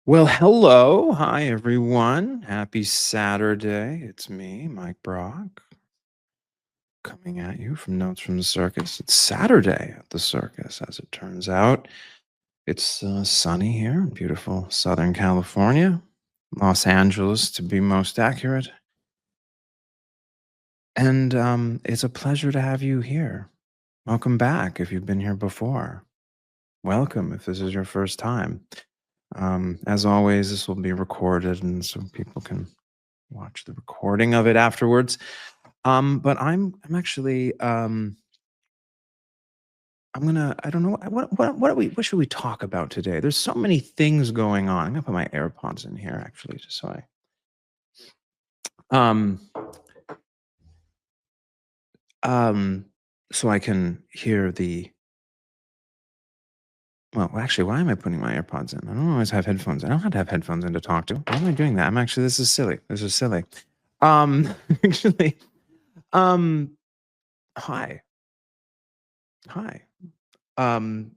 Well, hello. Hi, everyone. Happy Saturday. It's me, Mike Brock, coming at you from Notes from the Circus. It's Saturday at the circus, as it turns out. It's sunny here in beautiful Southern California, Los Angeles to be most accurate. And it's a pleasure to have you here. Welcome back if you've been here before. Welcome if this is your first time. As always, this will be recorded and so people can watch the recording of it afterwards. But I'm actually I'm gonna I don't know what should we talk about today? There's so many things going on. I'm gonna put my AirPods in here actually, just um um so I can hear the well actually why am I putting my AirPods in? I don't always have headphones. I don't have to have headphones in to talk to. Why am I doing that? I'm actually this is silly. This is silly. Um actually um hi. Hi. Um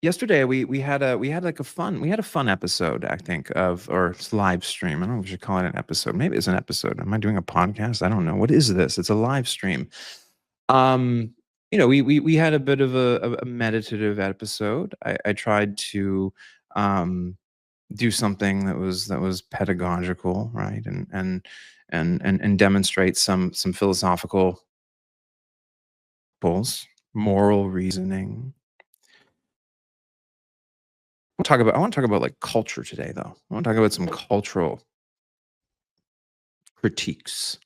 Yesterday we had a fun episode, I think, of or live stream. I don't know if we should call it an episode. Maybe it's an episode. Am I doing a podcast? I don't know. What is this? It's a live stream. Um, we had a bit of a meditative episode. I tried to um do something that was pedagogical, right? And demonstrate some philosophical goals, moral reasoning. I want to talk about like culture today, though. I want to talk about some cultural critiques.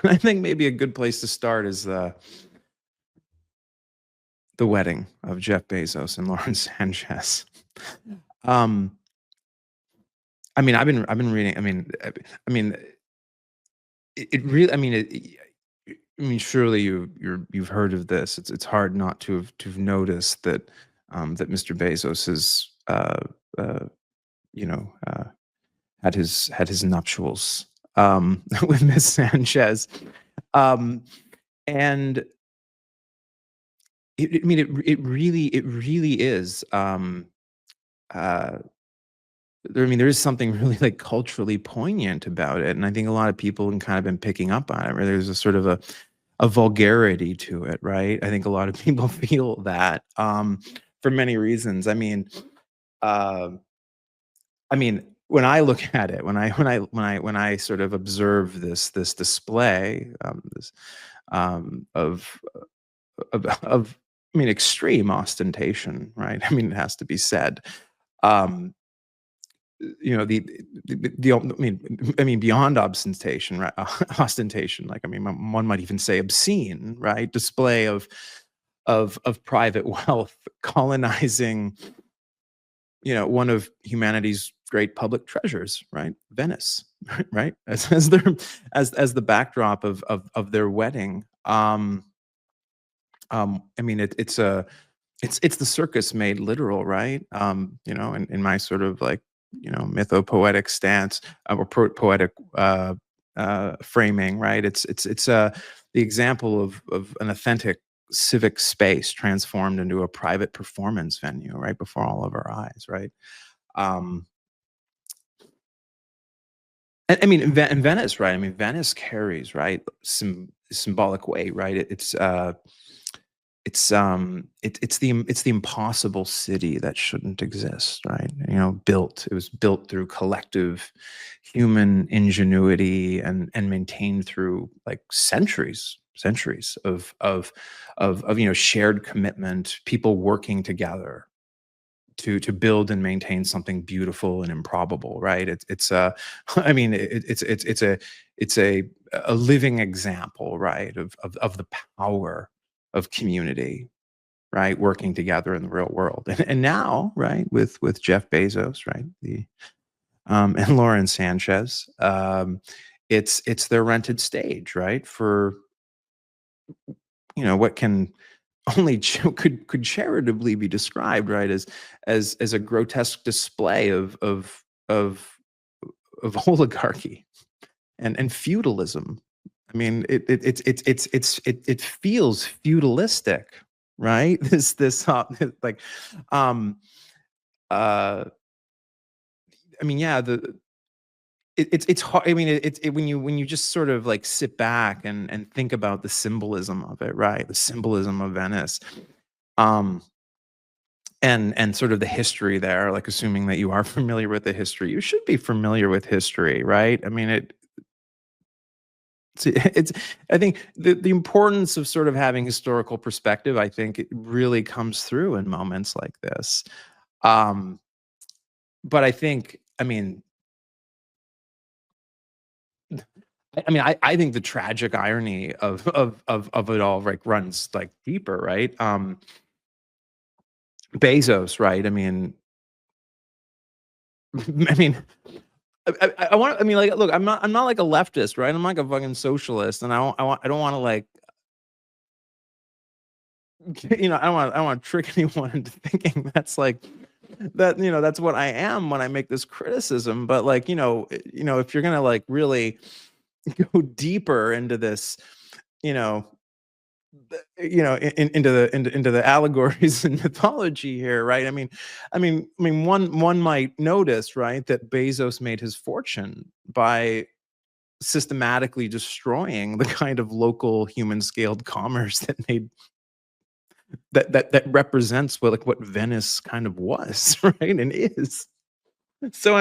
I think maybe a good place to start is the wedding of Jeff Bezos and Lauren Sanchez. Um, I've been reading. It really. I mean, surely you've heard of this. It's hard not to have noticed that that Mr. Bezos has uh, you know uh, had his nuptials with Miss Sanchez. Um, and it really is. Uh, there is something really like culturally poignant about it, and I think a lot of people can kind of been picking up on it. Where there's a sort of a vulgarity to it, right? I think a lot of people feel that for many reasons. Uh, when I look at it, when I sort of observe this display, of extreme ostentation, right? It has to be said. Um, beyond ostentation, right? Ostentation, like one might even say obscene, right? Display of private wealth colonizing, one of humanity's great public treasures, right? Venice, right? As the backdrop of their wedding. It's the circus made literal, right? In my sort of like, mythopoetic stance, or poetic framing, right? It's the example of an authentic civic space transformed into a private performance venue right before all of our eyes, right? Um, in Venice, right? Venice carries, right, some symbolic weight, right? It's the impossible city that shouldn't exist, right? It was built through collective human ingenuity and maintained through like centuries of shared commitment, people working together to build and maintain something beautiful and improbable, right? It's a living example, right, of the power of community, right, working together in the real world. And now, right, with Jeff Bezos, right, the and Lauren Sanchez, it's their rented stage, right, for what can only could charitably be described, right, as a grotesque display of of oligarchy and feudalism. It feels feudalistic, right? This like um uh I mean, yeah, it's hard. I mean, when you just sort of like sit back and think about the symbolism of it, right? The symbolism of Venice, um, and sort of the history there. Like assuming that you are familiar with the history, you should be familiar with history, right? I mean, it's I think the importance of sort of having historical perspective, I think it really comes through in moments like this. Um, but I think, I mean, I think the tragic irony of it all like runs like deeper, right? Bezos, right? I mean, I mean, I want. I mean, like, look, I'm not like a leftist, right? I'm like a fucking socialist, and I don't want to like, I don't want to trick anyone into thinking that's like that. That's what I am when I make this criticism. But like, if you're gonna like really go deeper into this, you know, into the allegories and mythology here, right? One might notice, right, that Bezos made his fortune by systematically destroying the kind of local human scaled commerce that made that represents what, like, what Venice kind of was, right, and is. So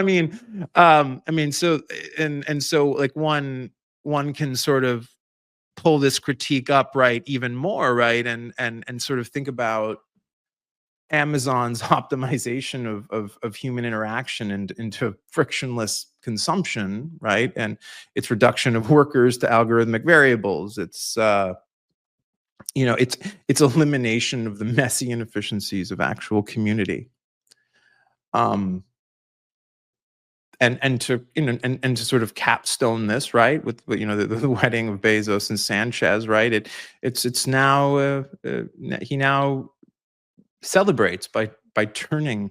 so so like one can sort of pull this critique up, right, even more, right, and sort of think about Amazon's optimization of human interaction and into frictionless consumption, right, and its reduction of workers to algorithmic variables. It's elimination of the messy inefficiencies of actual community. Um, and to sort of capstone this, right, with the wedding of Bezos and Sanchez, right? It's now he now celebrates by turning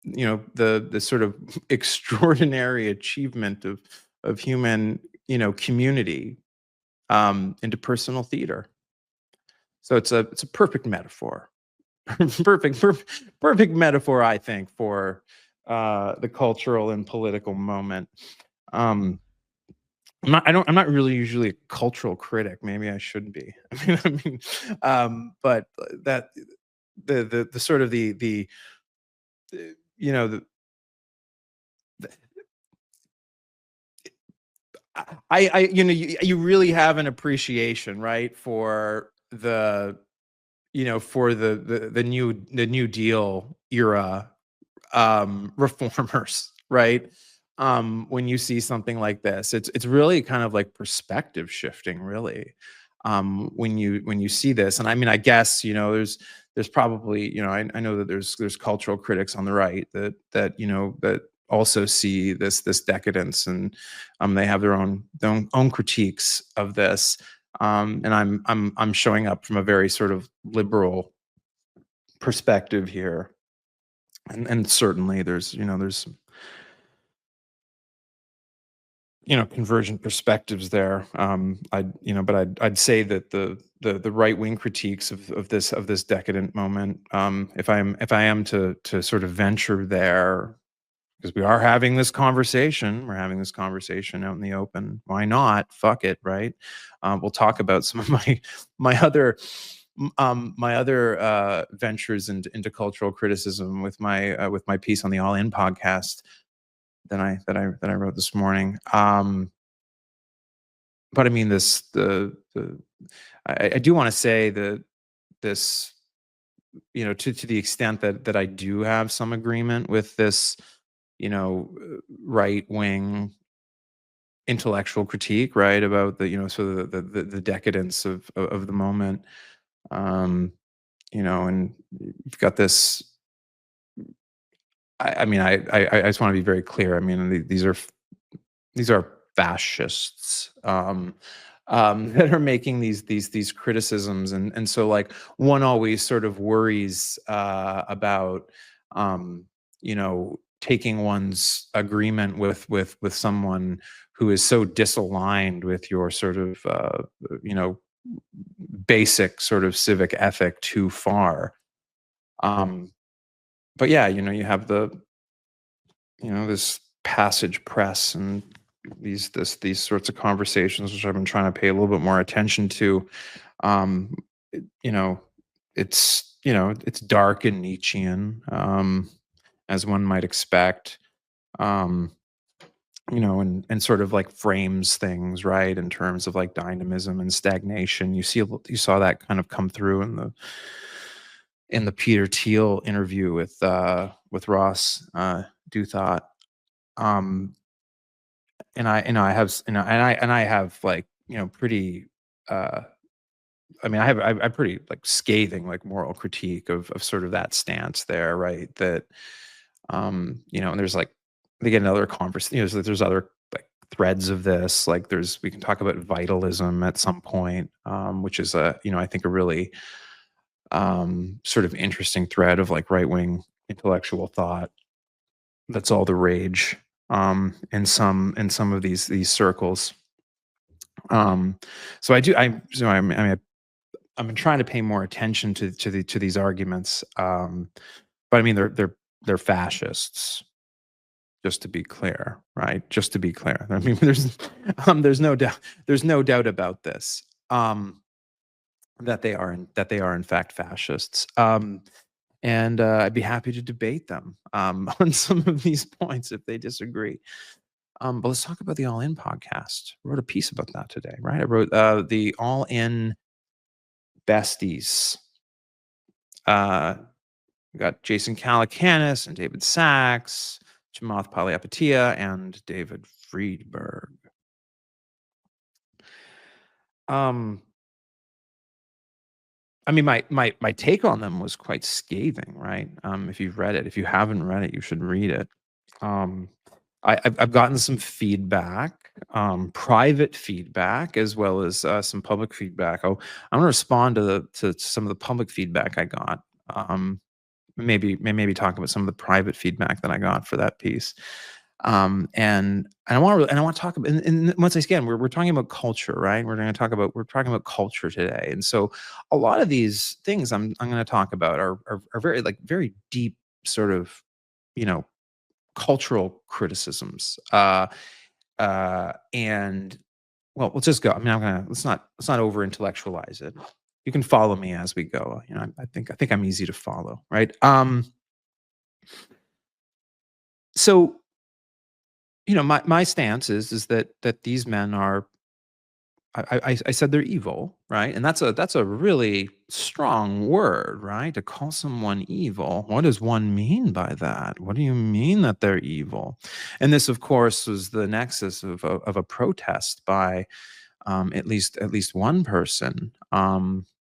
the sort of extraordinary achievement of human community into personal theater. So it's a perfect metaphor. Perfect metaphor, I think, for the cultural and political moment. Um, I'm not really usually a cultural critic. Maybe I should be. But that the sort of you know the, the you really have an appreciation, right, for the New Deal era reformers, right? When you see something like this, it's really kind of like perspective shifting, really. When you see this, and I mean, I guess there's probably I know that there's cultural critics on the right that also see this decadence, and they have their own critiques of this. And I'm showing up from a very sort of liberal perspective here, and certainly there's convergent perspectives there. But I'd say that the right wing critiques of this decadent moment, if I am to sort of venture there, because we're having this conversation out in the open. Why not? Fuck it, right? We'll talk about some of my other ventures into cultural criticism with my piece on the All In podcast that I wrote this morning. But I mean, this the I do want to say that this, to the extent that I do have some agreement with this, right wing intellectual critique, right, about sort of the decadence of the moment. Um, and you've got this. I mean, I just want to be very clear. I mean, these are fascists, that are making these criticisms, and so like one always sort of worries about taking one's agreement with someone who is so disaligned with your sort of you know basic sort of civic ethic too far. um but yeah, you have this passage press and these sorts of conversations, which I've been trying to pay a little bit more attention to. Um, it- you know, it's dark and Nietzschean, as one might expect. Um, and sort of like frames things right in terms of like dynamism and stagnation. You saw that kind of come through in the Peter Thiel interview with Ross Douthat. Um, I have and I have like pretty. Uh, I mean, I have pretty like scathing like moral critique of sort of that stance there, right? That and there's like they get another conversation. There's other like threads of this. Like we can talk about vitalism at some point, which is I think a really sort of interesting thread of like right wing intellectual thought. That's all the rage in some of these circles. Um, so I do I mean I've been trying to pay more attention to these arguments. But I mean they're fascists. Just to be clear, right? Just to be clear. I mean, there's no doubt about this. That they are in fact fascists. And I'd be happy to debate them on some of these points if they disagree. But let's talk about the All In podcast. I wrote a piece about that today, right? I wrote the All In besties. We got Jason Calacanis and David Sachs, Chamath Palihapitiya, and David Friedberg. Um, I mean, my take on them was quite scathing, right? If you haven't read it, you should read it. Um, I've gotten some feedback, private feedback, as well as some public feedback. I'm going to respond to some of the public feedback I got. Maybe talk about some of the private feedback that I got for that piece. And I want to talk about, and once again, we're talking about culture, right? We're talking about culture today. And so a lot of these things I'm going to talk about are very like very deep sort of, you know, cultural criticisms. And well, let's just go. I mean, let's not over intellectualize it. You can follow me as we go. I think I'm easy to follow, right? So my stance is that these men are. I said they're evil, right? And that's a really strong word, right? To call someone evil. What does one mean by that? What do you mean that they're evil? And this, of course, was the nexus of a protest by at least one person.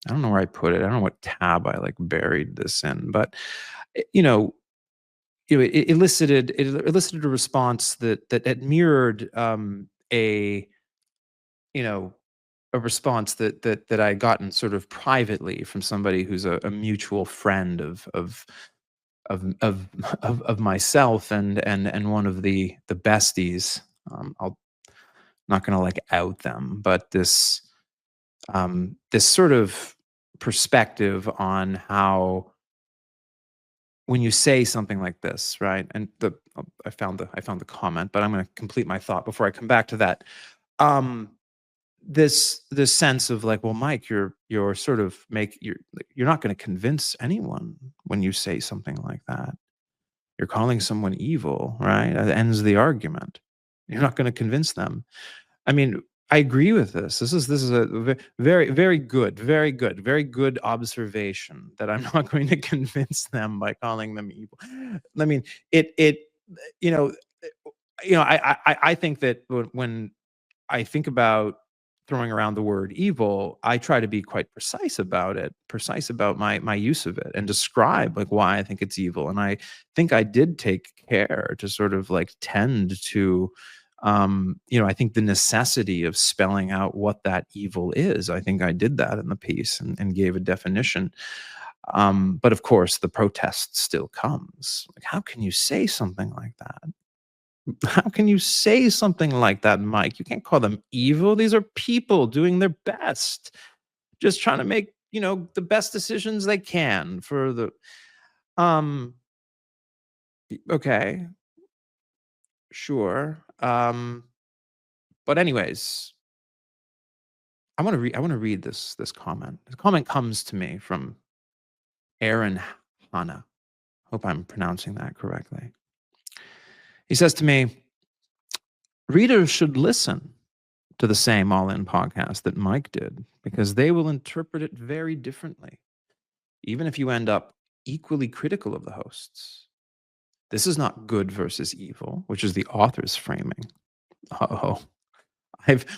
I don't know where I put it. I don't know what tab I like buried this in, but eh, you know, it elicited a response that mirrored you know a response that I had gotten sort of privately from somebody who's a mutual friend of of myself and one of the besties. I'll not gonna like out them, but this sort of perspective on how when you say something like this, right? And I found the comment, but I'm going to complete my thought before I come back to that. Um, this sense of like, well, Mike, you're sort of you're not going to convince anyone when you say something like that. You're calling someone evil, right? That ends the argument. You're not going to convince them. I mean, I agree with this. This is a very very good, very good observation that I'm not going to convince them by calling them evil. I mean, it you know I think that when I think about throwing around the word evil, I try to be quite precise about my use of it and describe like why I think it's evil. And I think I did take care to sort of like tend to I think the necessity of spelling out what that evil is. I think I did that in the piece and gave a definition. But of course, the protest still comes. Like, how can you say something like that? How can you say something like that, Mike? You can't call them evil. These are people doing their best, just trying to make, the best decisions they can for the um okay. Sure. But anyways, I want to read this comment. The comment comes to me from Aaron Hanna. Hope I'm pronouncing that correctly. He says to me, readers should listen to the same All In podcast that Mike did because they will interpret it very differently, even if you end up equally critical of the hosts. This is not good versus evil, which is the author's framing. Oh,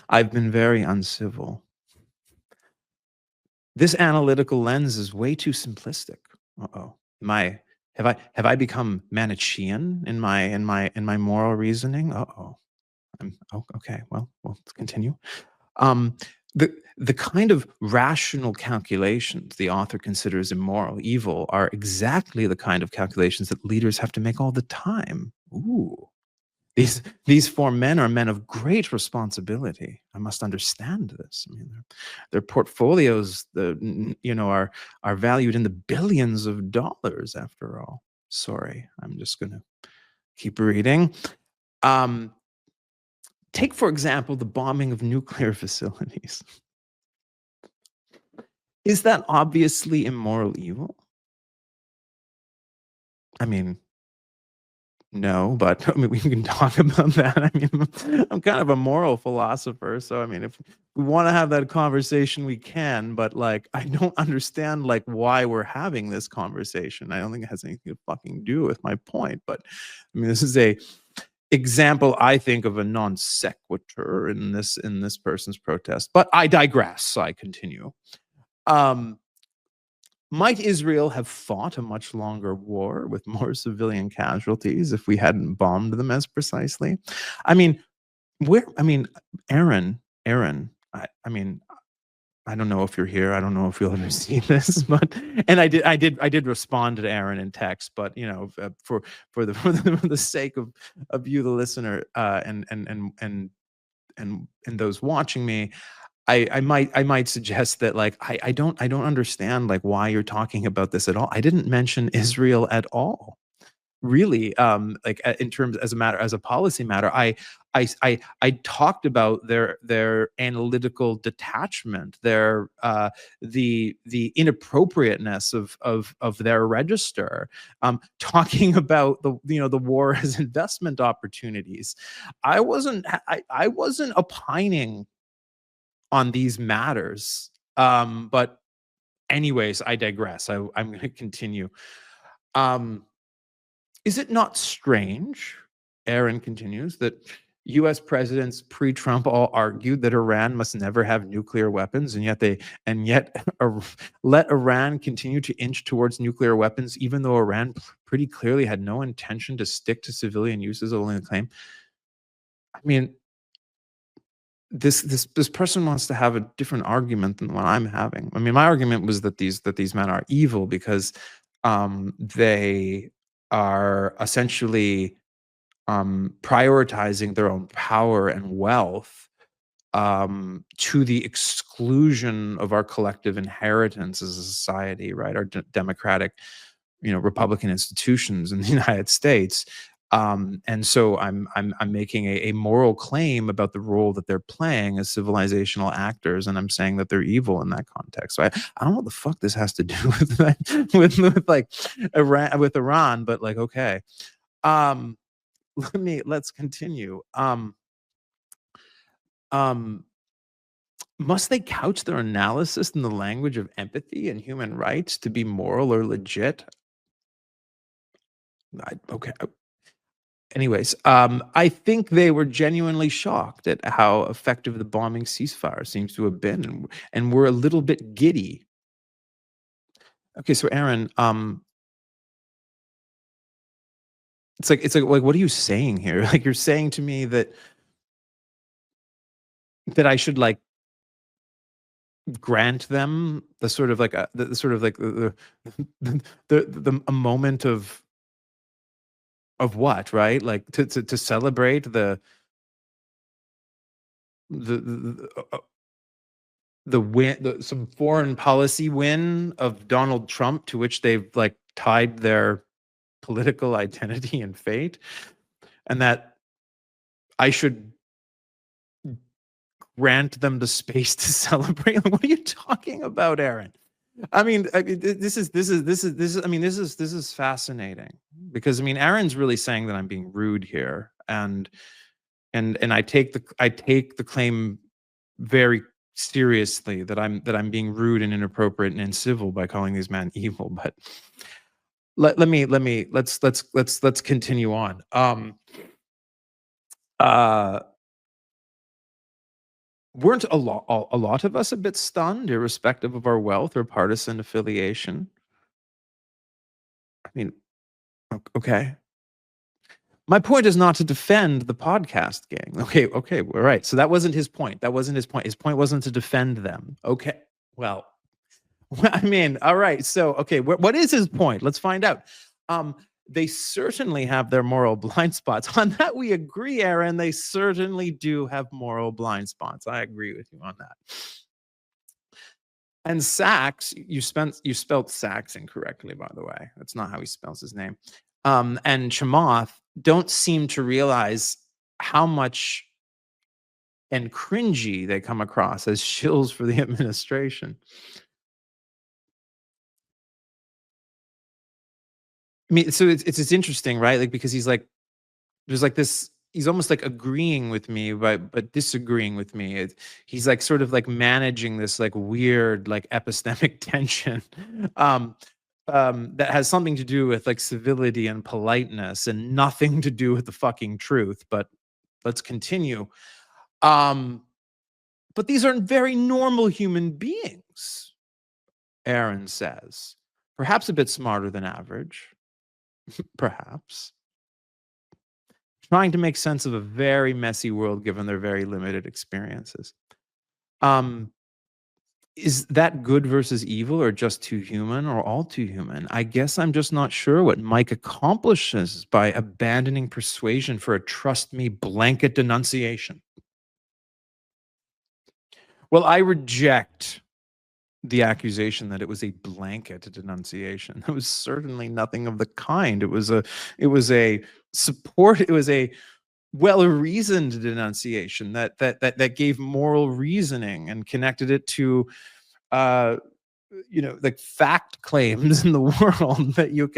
I've been very uncivil. This analytical lens is way too simplistic. Uh-oh. Have I become Manichean in my moral reasoning? Uh-oh. Okay. Well, let's continue. Um, the kind of rational calculations the author considers immoral, evil, are exactly the kind of calculations that leaders have to make all the time. Ooh. These four men are men of great responsibility. I must understand this. I mean, their portfolios, are valued in the billions of dollars. After all, sorry, I'm just going to keep reading. Take, for example, the bombing of nuclear facilities. Is that obviously immoral evil? I mean, no, but I mean, we can talk about that. I mean, I'm kind of a moral philosopher, so I mean, if we want to have that conversation, we can. But like, I don't understand like why we're having this conversation. I don't think it has anything to fucking do with my point. But I mean, this is a example, I think, of a non sequitur in this person's protest. But I digress. I continue. Might Israel have fought a much longer war with more civilian casualties if we hadn't bombed them as precisely? I mean, Aaron, I mean, I don't know if you're here. I don't know if you'll ever see this, but and I did respond to Aaron in text, but for the sake of you, the listener, and those watching me, I might suggest that like I don't understand like why you're talking about this at all. I didn't mention Israel at all. Really, in terms as a policy matter, I talked about their analytical detachment, the inappropriateness of their register, talking about the war as investment opportunities. I wasn't opining on these matters. But anyways, I digress. I'm going to continue. Um, is it not strange, Aaron continues, that US presidents pre-Trump all argued that Iran must never have nuclear weapons, and yet let Iran continue to inch towards nuclear weapons, even though Iran pretty clearly had no intention to stick to civilian uses, only the claim? I mean, this person wants to have a different argument than what I'm having. I mean, my argument was that these men are evil because they are essentially prioritizing their own power and wealth to the exclusion of our collective inheritance as a society, right? Our democratic, Republican institutions in the United States. And so I'm making a moral claim about the role that they're playing as civilizational actors, and I'm saying that they're evil in that context. So I don't know what the fuck this has to do with with like Iran, but like okay. Um, let's continue. Um, must they couch their analysis in the language of empathy and human rights to be moral or legit? Okay. Anyways, I think they were genuinely shocked at how effective the bombing ceasefire seems to have been, and were a little bit giddy. Okay, so Aaron, it's like what are you saying here? Like you're saying to me that I should like grant them the sort of like the sort of like a moment of what, right? Like to celebrate the win, some foreign policy win of Donald Trump, to which they've like tied their political identity and fate, and that I should grant them the space to celebrate. Like, what are you talking about, Aaron? This is fascinating because Aaron's really saying that I'm being rude here, and I take the claim very seriously that I'm being rude and inappropriate and incivil by calling these men evil. But let's continue on. Uh, weren't a lot of us a bit stunned, irrespective of our wealth or partisan affiliation? I mean, okay. My point is not to defend the podcast gang. Okay, all right. So that wasn't his point. That wasn't his point. His point wasn't to defend them. Okay. Well, all right. So, okay, what is his point? Let's find out. They certainly have their moral blind spots. On that, we agree, Aaron. They certainly do have moral blind spots. I agree with you on that. And Sachs, you spelled Sachs incorrectly, by the way. That's not how he spells his name. And Chamath don't seem to realize how much and cringy they come across as shills for the administration. So it's interesting, right? Like, because he's like, there's like this, he's almost like agreeing with me, but disagreeing with me. He's like sort of like managing this like weird like epistemic tension, um, that has something to do with like civility and politeness and nothing to do with the fucking truth. But let's continue. But these are very normal human beings, Aaron says. Perhaps a bit smarter than average, perhaps. Trying to make sense of a very messy world given their very limited experiences. Is that good versus evil, or just too human, or all too human? I guess I'm just not sure what Mike accomplishes by abandoning persuasion for a trust me blanket denunciation. Well, I reject the accusation that it was a blanket denunciation. It was certainly nothing of the kind. It was a well-reasoned denunciation that gave moral reasoning and connected it to like fact claims in the world that you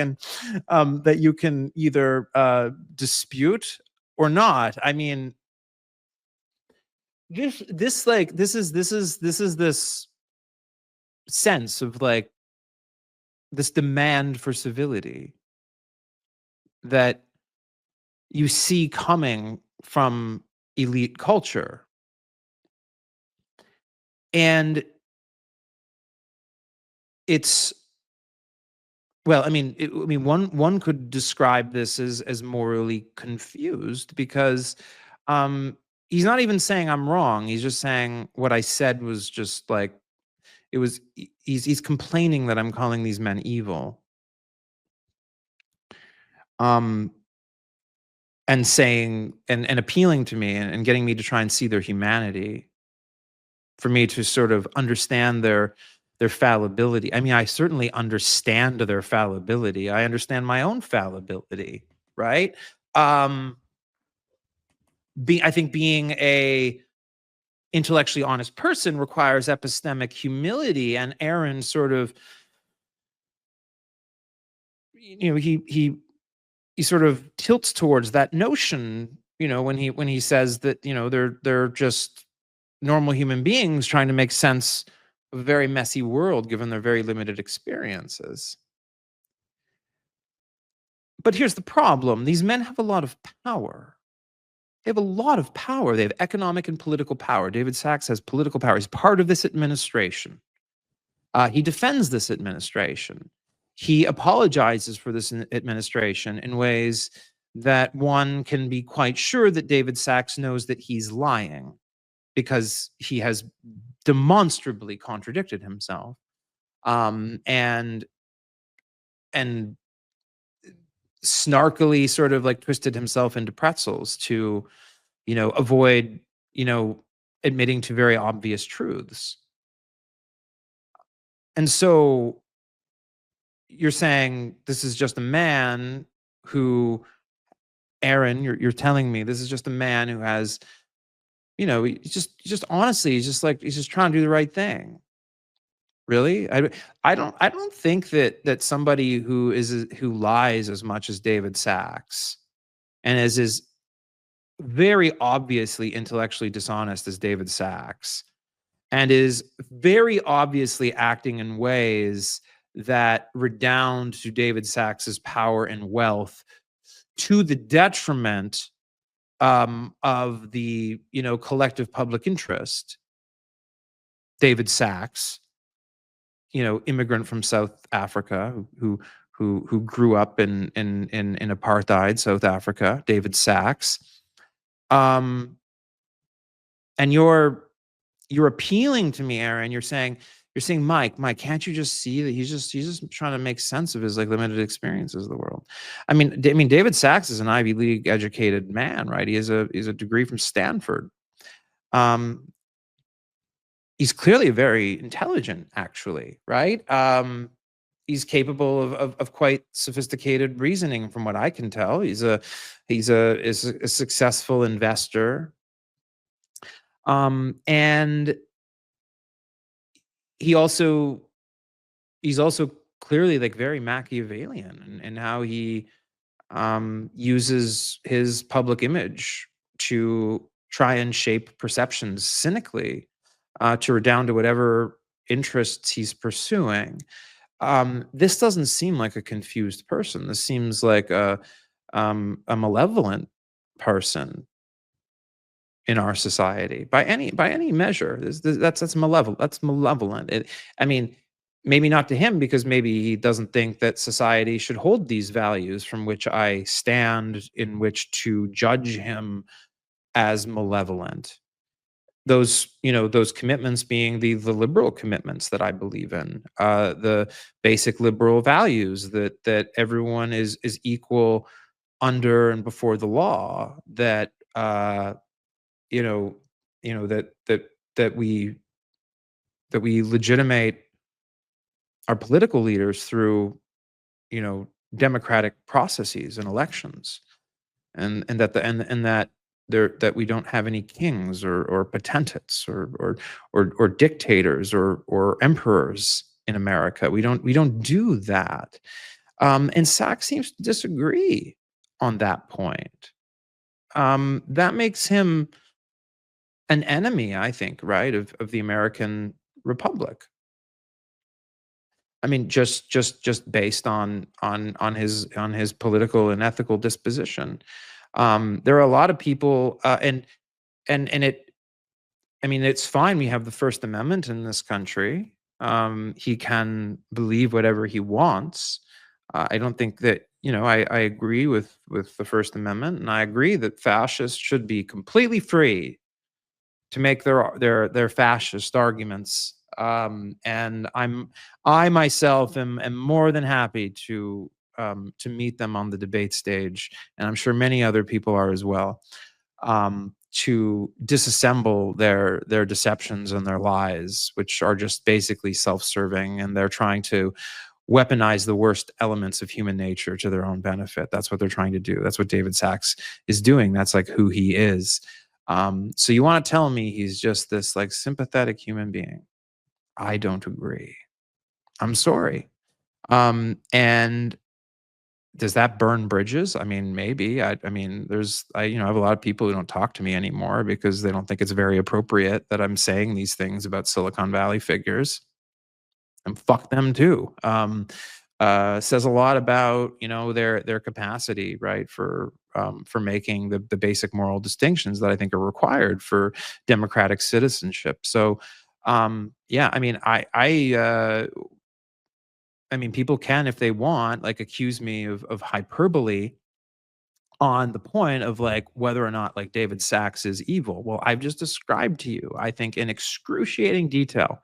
can either dispute or not. This sense of like this demand for civility that you see coming from elite culture. And it's, well, one could describe this as morally confused, because he's not even saying I'm wrong. He's just saying what I said was just like, he's complaining that I'm calling these men evil. And saying and appealing to me and getting me to try and see their humanity, for me to sort of understand their fallibility. I certainly understand their fallibility. I understand my own fallibility, right? I think being a intellectually honest person requires epistemic humility, and Aaron sort of, he sort of tilts towards that notion, when he says that, they're just normal human beings trying to make sense of a very messy world given their very limited experiences. But here's the problem. These men have a lot of power. They have a lot of power. They have economic and political power. David Sachs has political power. He's part of this administration. He defends this administration. He apologizes for this administration in ways that one can be quite sure that David Sachs knows that he's lying, because he has demonstrably contradicted himself, and snarkily sort of like twisted himself into pretzels to, avoid, admitting to very obvious truths. And so you're saying this is just a man who Aaron, you're telling me this is just a man who has, he's just honestly, he's just trying to do the right thing. Really? I don't think that somebody who lies as much as David Sachs and is very obviously intellectually dishonest as David Sachs and is very obviously acting in ways that redound to David Sachs's power and wealth to the detriment of the collective public interest. David Sachs, immigrant from South Africa who grew up in apartheid South Africa, David Sachs. And you're appealing to me, Aaron. You're saying, Mike, can't you just see that he's just trying to make sense of his like limited experiences of the world? I mean, David Sachs is an Ivy League educated man, right? He has a degree from Stanford. Um, he's clearly very intelligent, actually, right? He's capable of quite sophisticated reasoning, from what I can tell. He's a successful investor, and he also he's also clearly like very Machiavellian in how he uses his public image to try and shape perceptions cynically, to redound to whatever interests he's pursuing. This doesn't seem like a confused person. This seems like a malevolent person in our society by any measure. That's malevolent. That's malevolent. I mean, maybe not to him, because maybe he doesn't think that society should hold these values from which I stand, in which to judge him as malevolent. Those commitments being the liberal commitments that I believe in, the basic liberal values that everyone is equal under and before the law, that you know that we legitimate our political leaders through you know democratic processes and elections, and that that we don't have any kings or potentates or dictators or emperors in America. We don't do that. And Sachs seems to disagree on that point. That makes him an enemy, I think, right, of the American Republic. I mean, just based on his political and ethical disposition. There are a lot of people, and it. I mean, it's fine. We have the First Amendment in this country. He can believe whatever he wants. I don't think that I agree with the First Amendment, and I agree that fascists should be completely free to make their fascist arguments. And I myself am more than happy to meet them on the debate stage, and I'm sure many other people are as well. To disassemble their deceptions and their lies, which are just basically self-serving, and they're trying to weaponize the worst elements of human nature to their own benefit. That's what they're trying to do. That's what David Sachs is doing. That's like who he is. So you want to tell me he's just this like sympathetic human being? I don't agree. I'm sorry. And does that burn bridges? I mean, maybe. I mean, I have a lot of people who don't talk to me anymore because they don't think it's very appropriate that I'm saying these things about Silicon Valley figures, and fuck them too. Says a lot about their capacity, right, for making the basic moral distinctions that I think are required for democratic citizenship. So, yeah, I mean, I mean, people can, if they want, like accuse me of hyperbole on the point of like whether or not like David Sachs is evil. Well, I've just described to you, I think, in excruciating detail,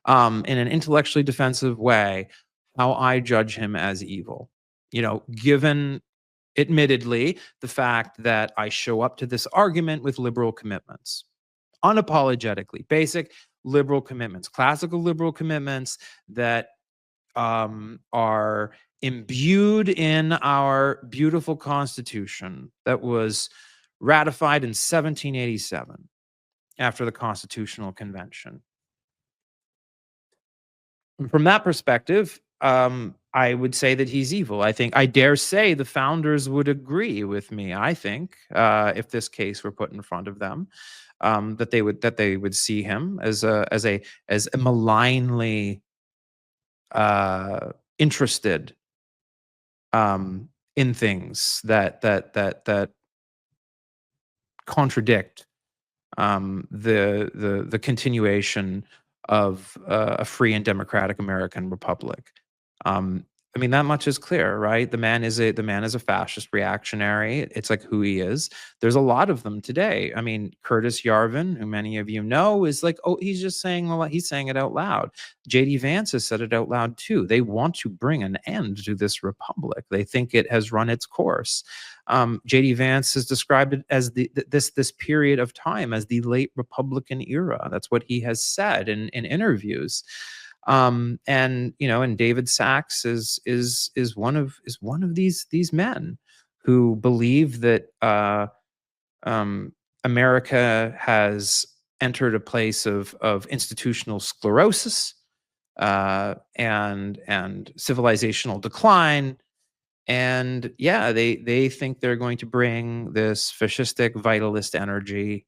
in an intellectually defensive way, how I judge him as evil. Given admittedly the fact that I show up to this argument with liberal commitments, unapologetically, basic liberal commitments, classical liberal commitments that are imbued in our beautiful Constitution that was ratified in 1787 after the Constitutional Convention. From that perspective, I would say that he's evil. I dare say the founders would agree with me. I think if this case were put in front of them, that they would see him as a malignly interested in things that contradict the continuation of a free and democratic American republic. Um, I mean, that much is clear, right? The man is a fascist reactionary. It's like who he is. There's a lot of them today. I mean, Curtis Yarvin, who many of you know, is like, oh, he's just saying a lot. He's saying it out loud. JD Vance has said it out loud too. They want to bring an end to this republic. They think it has run its course. JD Vance has described it as this period of time as the late Republican era. That's what he has said in interviews. And and David Sachs is one of these men who believe that America has entered a place of institutional sclerosis and civilizational decline. And yeah, they think they're going to bring this fascistic vitalist energy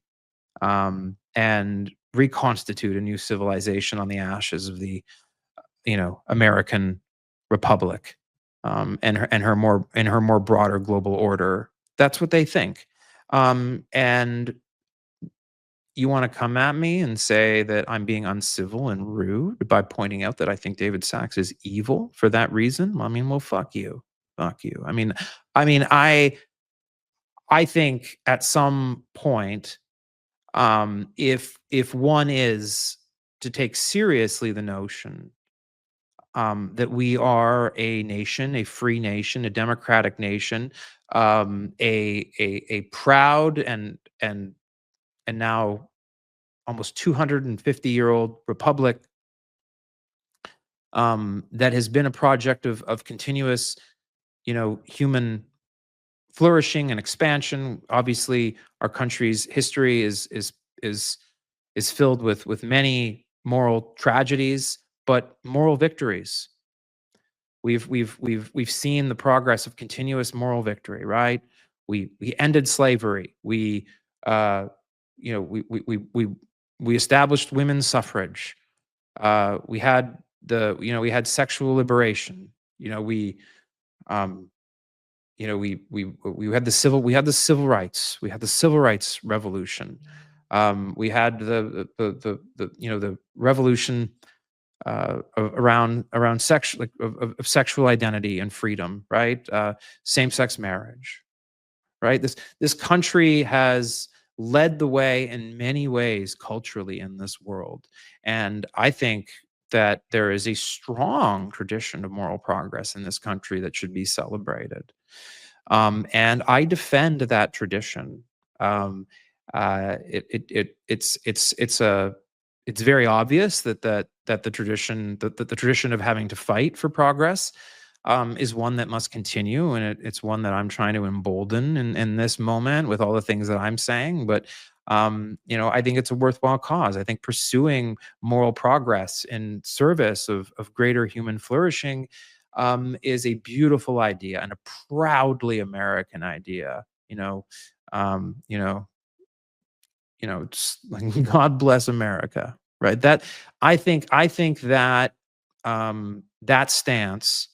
and reconstitute a new civilization on the ashes of the American republic and her more broader global order. That's what they think. And you want to come at me and say that I'm being uncivil and rude by pointing out that I think David Sachs is evil for that reason? I mean, well, fuck you. Fuck you. I think at some point, if one is to take seriously the notion that we are a nation, a free nation, a democratic nation, a proud and now almost 250-year-old republic that has been a project of continuous, human flourishing and expansion. Obviously, our country's history is filled with many moral tragedies, but moral victories. We've seen the progress of continuous moral victory, right? We ended slavery. We you know we established women's suffrage. We had we had sexual liberation. Um, we had the civil rights. We had the civil rights revolution. We had the revolution around sexual of sexual identity and freedom, right? Same sex marriage, right? This country has led the way in many ways culturally in this world, and I think that there is a strong tradition of moral progress in this country that should be celebrated. And I defend that tradition. Um, it's very obvious that the tradition of having to fight for progress is one that must continue, and it's one that I'm trying to embolden in this moment with all the things that I'm saying. But I think it's a worthwhile cause. I think pursuing moral progress in service of greater human flourishing is a beautiful idea and a proudly American idea. Um, you know, it's like God bless America, right? I think that that stance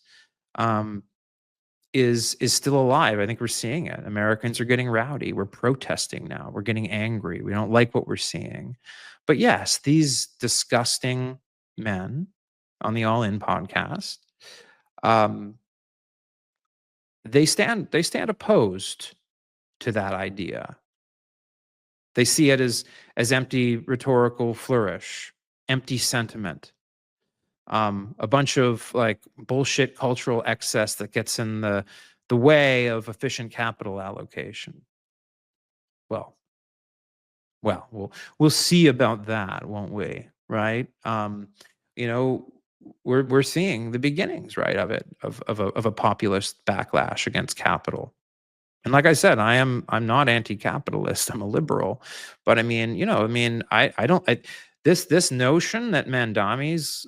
um, is still alive. I think we're seeing it. Americans are getting rowdy. We're protesting now. We're getting angry. We don't like what we're seeing. But yes, these disgusting men on the All In podcast, um, they stand opposed to that idea. They see it as empty rhetorical flourish, empty sentiment, a bunch of like bullshit cultural excess that gets in the way of efficient capital allocation. Well, we'll see about that, won't we? Right? You know, we're seeing the beginnings, right, of it, of a populist backlash against capital. And like I said, I'm not anti-capitalist. I'm a liberal, but I mean, I mean, I don't this notion that Mandami's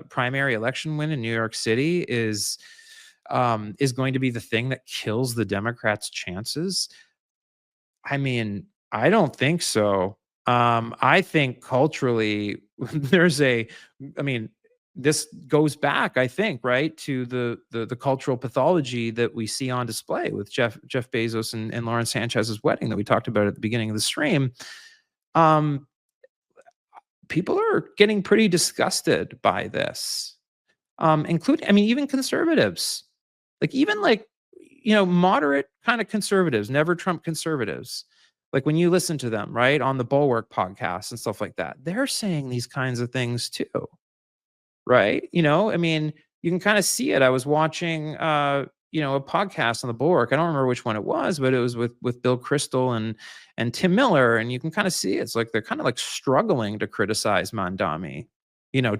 primary election win in New York City is going to be the thing that kills the Democrats' chances. I mean, I don't think so. I think culturally, there's a, I mean, this goes back, I think, right, to the cultural pathology that we see on display with Jeff Bezos and Lauren Sanchez's wedding that we talked about at the beginning of the stream. Um, People are getting pretty disgusted by this, including, I mean, even conservatives, like even like, moderate kind of conservatives, never Trump conservatives. Like when you listen to them, right, on the Bulwark podcast and stuff like that, they're saying these kinds of things too, right? I mean, you can kind of see it. I was watching, a podcast on the Bulwark. I don't remember which one it was, but it was with Bill Kristol and Tim Miller, and you can kind of see it's like they're kind of like struggling to criticize Mandami,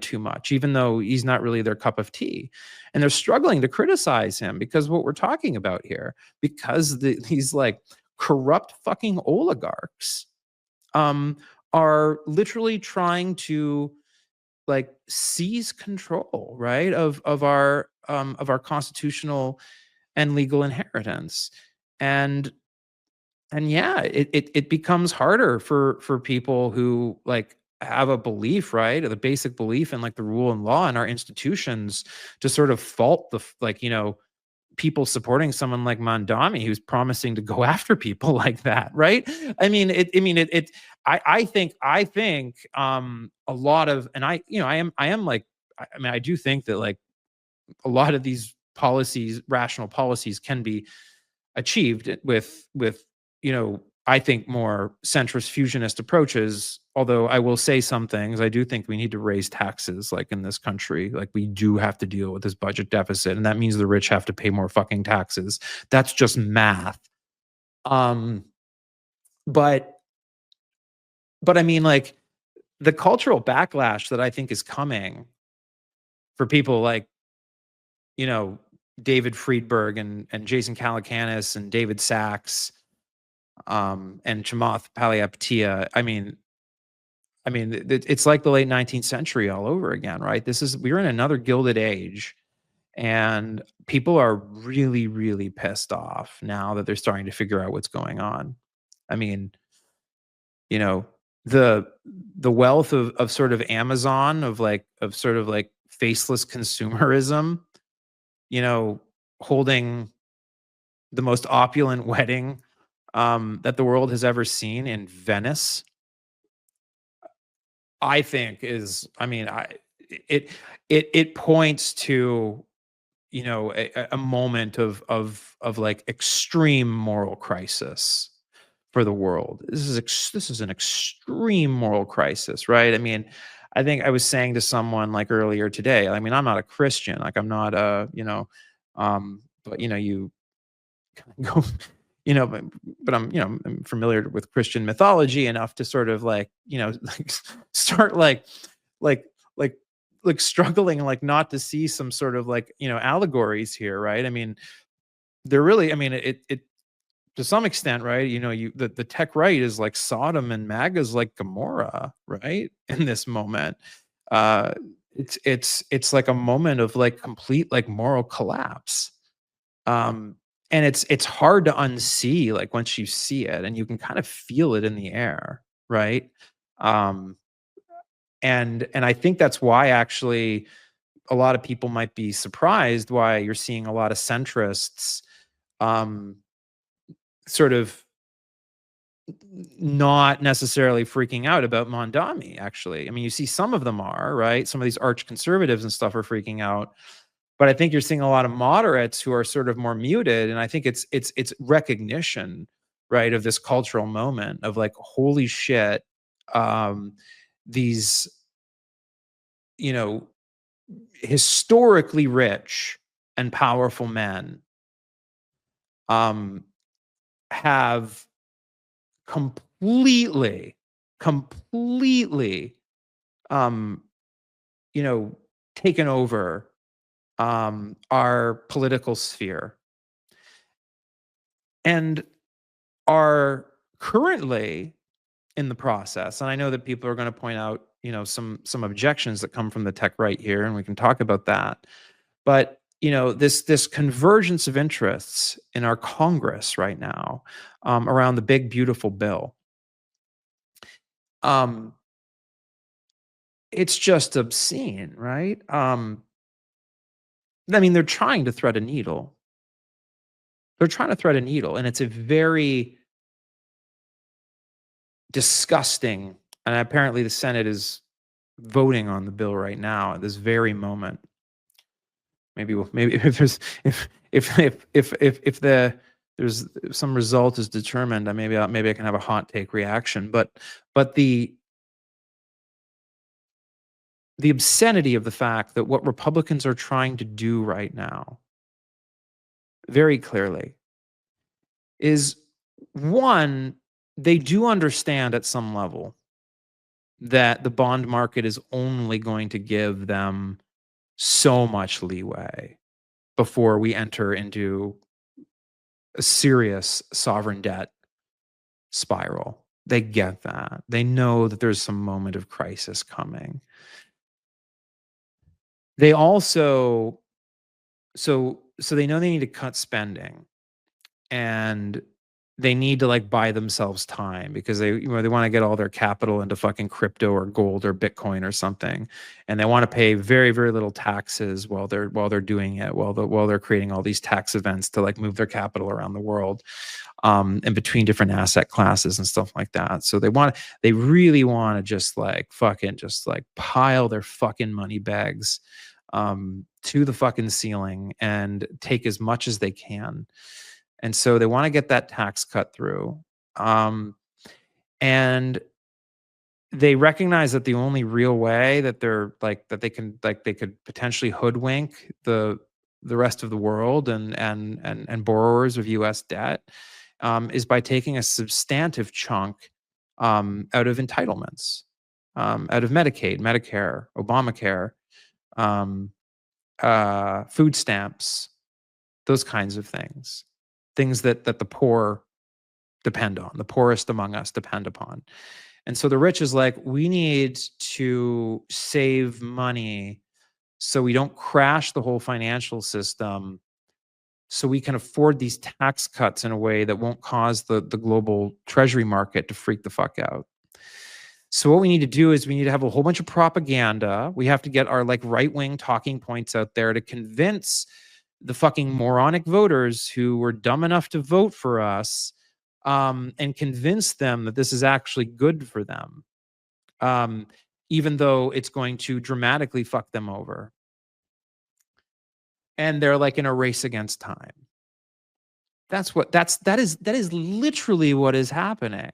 too much, even though he's not really their cup of tea, and they're struggling to criticize him because what we're talking about here, because these like corrupt fucking oligarchs um are literally trying to like seize control, right, of our constitutional and legal inheritance. And and yeah, it becomes harder for people who like have a belief, right, or the basic belief in like the rule and law in our institutions, to sort of fault like, people supporting someone like Mandami who's promising to go after people like that, right? I mean, a lot of, and I am like, I mean, I do think that like a lot of these policies, rational policies, can be achieved with I think more centrist fusionist approaches. Although I will say some things, I do think we need to raise taxes, like in this country. Like we do have to deal with this budget deficit, and that means the rich have to pay more fucking taxes. That's just math. Um, but but I mean, like the cultural backlash that I think is coming for people like you know David Friedberg and Jason Calacanis and David Sachs, and Chamath Palihapitiya. I mean, it's like the late 19th century all over again, right? We're in another gilded age, and people are really, really pissed off now that they're starting to figure out what's going on. I mean, you know, the the wealth of sort of Amazon, of sort of like faceless consumerism, you know, holding the most opulent wedding that the world has ever seen in Venice, I think is, I mean, it it points to, a moment of like extreme moral crisis for the world. This is an extreme moral crisis, right? I mean, I think I was saying to someone like earlier today, I mean, I'm not a Christian, like I'm not a, but you go, but I'm familiar with Christian mythology enough to sort of like, like start like, like, like struggling, like not to see some sort of like, allegories here, right? I mean, they're really, I mean, it to some extent, right? The tech right is like Sodom and MAGA's like Gomorrah, right? In this moment. Uh, it's like a moment of like complete like moral collapse. Um, and it's hard to unsee, like, once you see it, and you can kind of feel it in the air, right? Um, and I think that's why actually a lot of people might be surprised why you're seeing a lot of centrists, um, sort of not necessarily freaking out about Mondami, actually. I mean, you see some of them are, right? Some of these arch conservatives and stuff are freaking out. But I think you're seeing a lot of moderates who are sort of more muted, and I think it's recognition, right, of this cultural moment of like, holy shit, um, these, you know, historically rich and powerful men, um, have completely, completely, um, you know, taken over our political sphere and are currently in the process. And I know that people are going to point out, some objections that come from the tech right here, and we can talk about that. But this convergence of interests in our Congress right now, around the big beautiful bill, um, it's just obscene, right? I mean, they're trying to thread a needle. They're trying to thread a needle, and it's a very disgusting. And apparently, the Senate is voting on the bill right now at this very moment. Maybe if there's if the there's if some result is determined, maybe I can have a hot take reaction. But the obscenity of the fact that what Republicans are trying to do right now, very clearly, is one, they do understand at some level that the bond market is only going to give them so much leeway before we enter into a serious sovereign debt spiral. They get that. They know that there's some moment of crisis coming. They also so they know they need to cut spending, and they need to like buy themselves time because they want to get all their capital into fucking crypto or gold or Bitcoin or something, and they want to pay very very little taxes while they're doing it, while they're creating all these tax events to like move their capital around the world, and between different asset classes and stuff like that. So they really want to just like pile their fucking money bags to the fucking ceiling and take as much as they can. And so they want to get that tax cut through. Um, and they recognize that the only real way that they could potentially hoodwink the rest of the world and borrowers of US debt, is by taking a substantive chunk out of entitlements, out of Medicaid, Medicare, Obamacare, um, food stamps, those kinds of things that the poor depend on, the poorest among us depend upon. And so the rich is like, we need to save money so we don't crash the whole financial system, so we can afford these tax cuts in a way that won't cause the global treasury market to freak the fuck out. So what we need to do is we need to have a whole bunch of propaganda. We have to get our like right-wing talking points out there to convince the fucking moronic voters who were dumb enough to vote for us, and convince them that this is actually good for them, um, even though it's going to dramatically fuck them over. And they're like in a race against time. That is literally what is happening.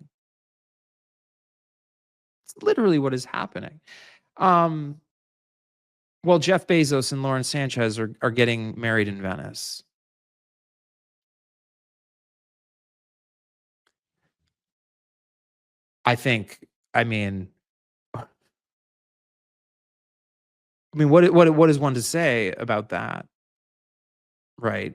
It's literally what is happening. Um, well, Jeff Bezos and Lauren Sanchez are getting married in Venice. I think. I mean, what is one to say about that, right?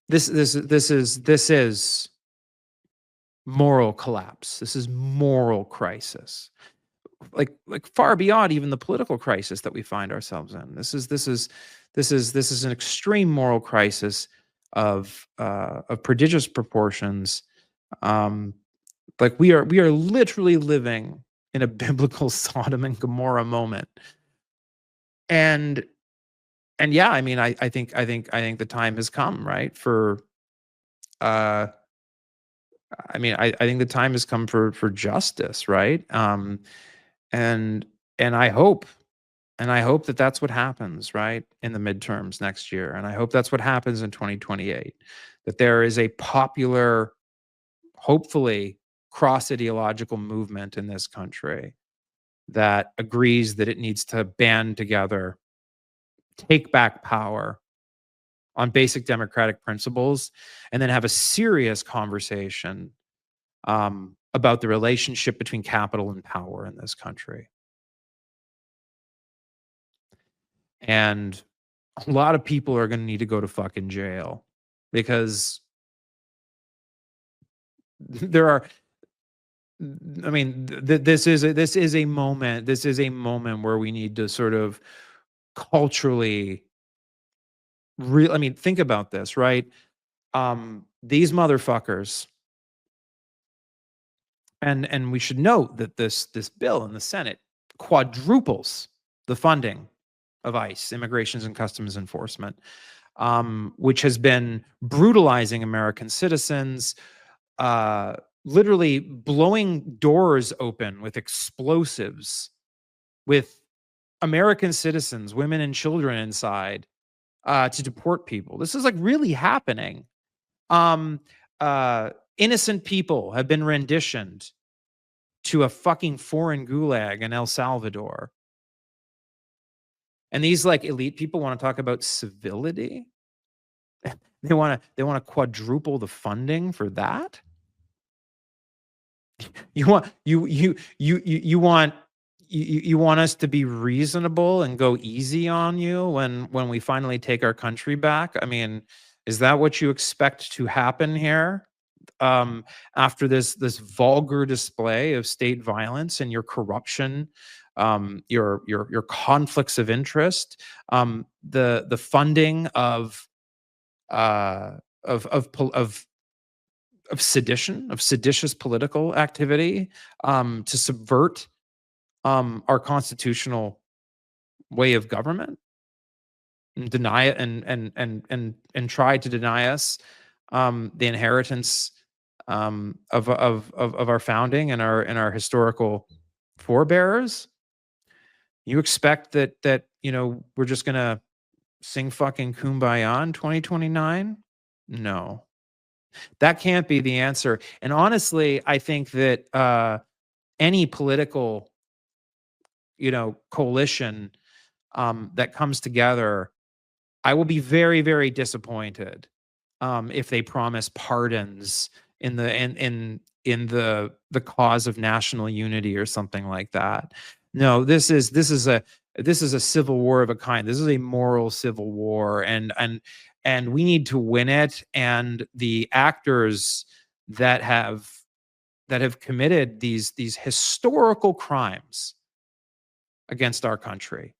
This is moral collapse. This is moral crisis. Like far beyond even the political crisis that we find ourselves in. This is an extreme moral crisis of prodigious proportions. Um, like we are literally living in a biblical Sodom and Gomorrah moment. And yeah, I mean, I think the time has come, right? Uh I think the time has come for justice, right? And I hope, that that's what happens, right, in the midterms next year, and I hope that's what happens in 2028. That there is a popular, hopefully cross ideological movement in this country that agrees that it needs to band together, take back power on basic democratic principles, and then have a serious conversation about the relationship between capital and power in this country. And a lot of people are going to need to go to fucking jail because there are I mean, this is a moment. This is a moment where we need to sort of culturally real. I mean, think about this, right? These motherfuckers, and we should note that this bill in the Senate quadruples the funding of ICE, Immigrations and Customs Enforcement, which has been brutalizing American citizens, uh, literally blowing doors open with explosives, with American citizens, women and children inside, to deport people. This is like really happening. Um, Innocent people have been renditioned to a fucking foreign gulag in El Salvador. And these like elite people want to talk about civility. They want to quadruple the funding for that. You want you want us to be reasonable and go easy on you when we finally take our country back? I mean, is that what you expect to happen here? After this vulgar display of state violence and your corruption, your conflicts of interest, the funding uh, of sedition, of seditious political activity, to subvert our constitutional way of government and deny it and try to deny us the inheritance of our founding and our historical forebearers. You expect that we're just gonna sing fucking kumbaya in 2029? No, that can't be the answer. And honestly, I think that any political coalition that comes together, I will be very, very disappointed if they promise pardons in the cause of national unity or something like that. No, this is a civil war of a kind. This is a moral civil war, and we need to win it. And the actors that have committed these historical crimes against our country.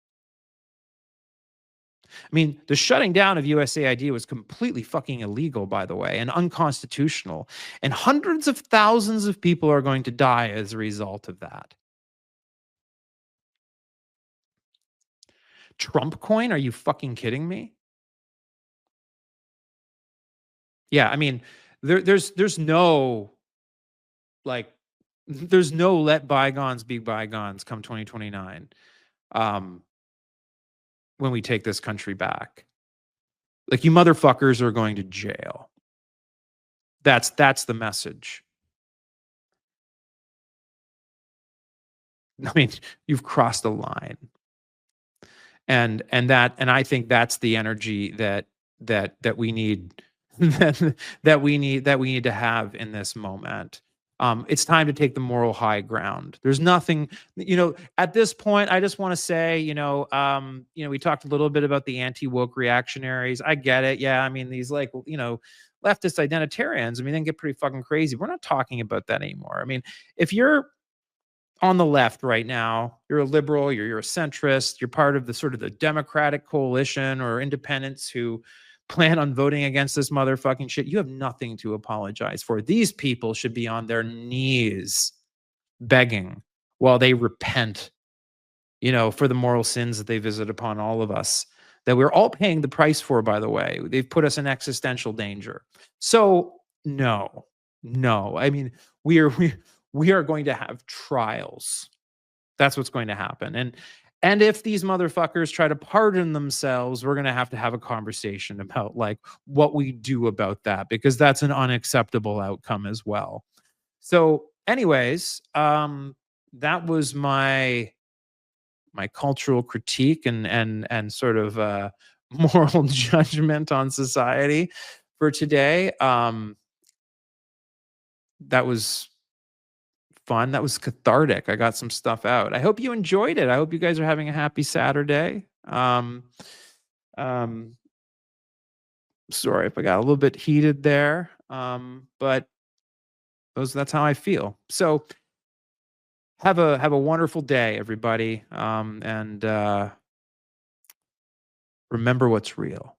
I mean, the shutting down of USAID was completely fucking illegal, by the way, and unconstitutional. And hundreds of thousands of people are going to die as a result of that. Trump coin? Are you fucking kidding me? Yeah, I mean, there's no like there's no let bygones be bygones come 2029. Um, when we take this country back. Like, you motherfuckers are going to jail. That's the message. I mean, you've crossed a line. And I think that's the energy that we need that we need to have in this moment. It's time to take the moral high ground. There's nothing, at this point. I just want to say, we talked a little bit about the anti-woke reactionaries. I get it. Yeah, I mean, these leftist identitarians. I mean, they can get pretty fucking crazy. We're not talking about that anymore. I mean, if you're on the left right now, you're a liberal, you're a centrist, you're part of the sort of the Democratic coalition or independents who plan on voting against this motherfucking shit, you have nothing to apologize for. These people should be on their knees begging while they repent, for the moral sins that they visit upon all of us, that we're all paying the price for, by the way. They've put us in existential danger. So no, no. I mean, we are going to have trials. That's what's going to happen. And if these motherfuckers try to pardon themselves, we're going to have a conversation about like what we do about that, because that's an unacceptable outcome as well. So anyways, that was my cultural critique and sort of moral judgment on society for today. That was fun. That was cathartic. I got some stuff out. I hope you enjoyed it. I hope you guys are having a happy Saturday. Um, um, Sorry if I got a little bit heated there, but that's how I feel. So have a wonderful day, everybody, and remember what's real.